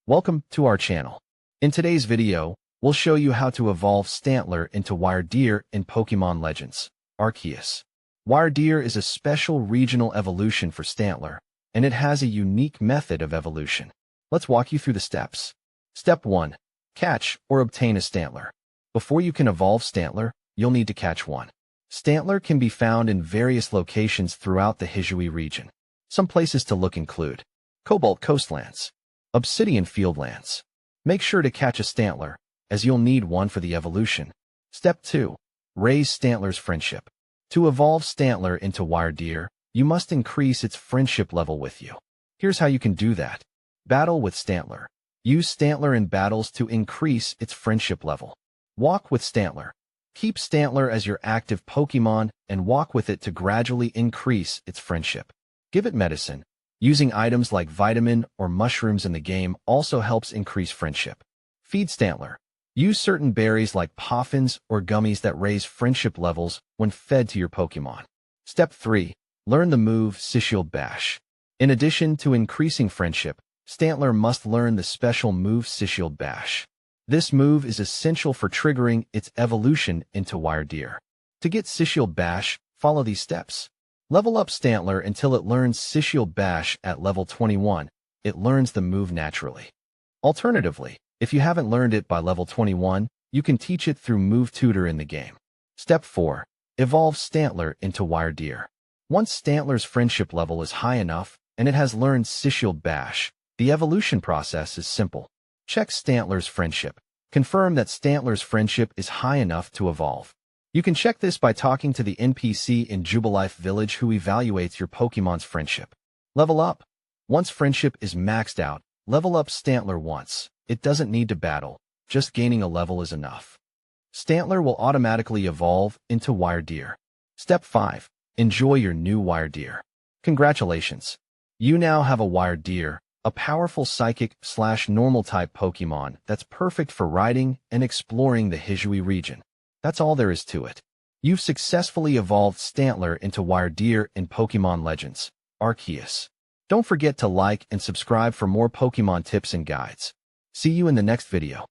Welcome to our channel. In today's video, we'll show you how to evolve Stantler into Wyrdeer in Pokémon Legends, Arceus. Wyrdeer is a special regional evolution for Stantler, and it has a unique method of evolution. Let's walk you through the steps. Step 1. Catch or obtain a Stantler. Before you can evolve Stantler, you'll need to catch one. Stantler can be found in various locations throughout the Hisui region. Some places to look include Cobalt Coastlands, Obsidian Fieldlands. Make sure to catch a Stantler, as you'll need one for the evolution. Step 2. Raise Stantler's friendship. To evolve Stantler into Wyrdeer, you must increase its friendship level with you. Here's how you can do that. Battle with Stantler. Use Stantler in battles to increase its friendship level. Walk with Stantler. Keep Stantler as your active Pokémon and walk with it to gradually increase its friendship. Give it medicine. Using items like vitamin or mushrooms in the game also helps increase friendship. Feed Stantler. Use certain berries like poffins or gummies that raise friendship levels when fed to your Pokémon. Step 3. Learn the move Psychial Bash. In addition to increasing friendship, Stantler must learn the special move Psychial Bash. This move is essential for triggering its evolution into Wyrdeer. To get Psychial Bash, follow these steps. Level up Stantler until it learns Psychial Bash at level 21. It learns the move naturally. Alternatively, if you haven't learned it by level 21, you can teach it through Move Tutor in the game. Step 4. Evolve Stantler into Wyrdeer. Once Stantler's friendship level is high enough and it has learned Psychial Bash, the evolution process is simple. Check Stantler's friendship. Confirm that Stantler's friendship is high enough to evolve. You can check this by talking to the NPC in Jubilife Village who evaluates your Pokémon's friendship. Level up. Once friendship is maxed out, level up Stantler once. It doesn't need to battle. Just gaining a level is enough. Stantler will automatically evolve into Wyrdeer. Step 5. Enjoy your new Wyrdeer. Congratulations. You now have a Wyrdeer, a powerful psychic/normal type Pokémon that's perfect for riding and exploring the Hisui region. That's all there is to it. You've successfully evolved Stantler into Wyrdeer in Pokémon Legends, Arceus. Don't forget to like and subscribe for more Pokémon tips and guides. See you in the next video.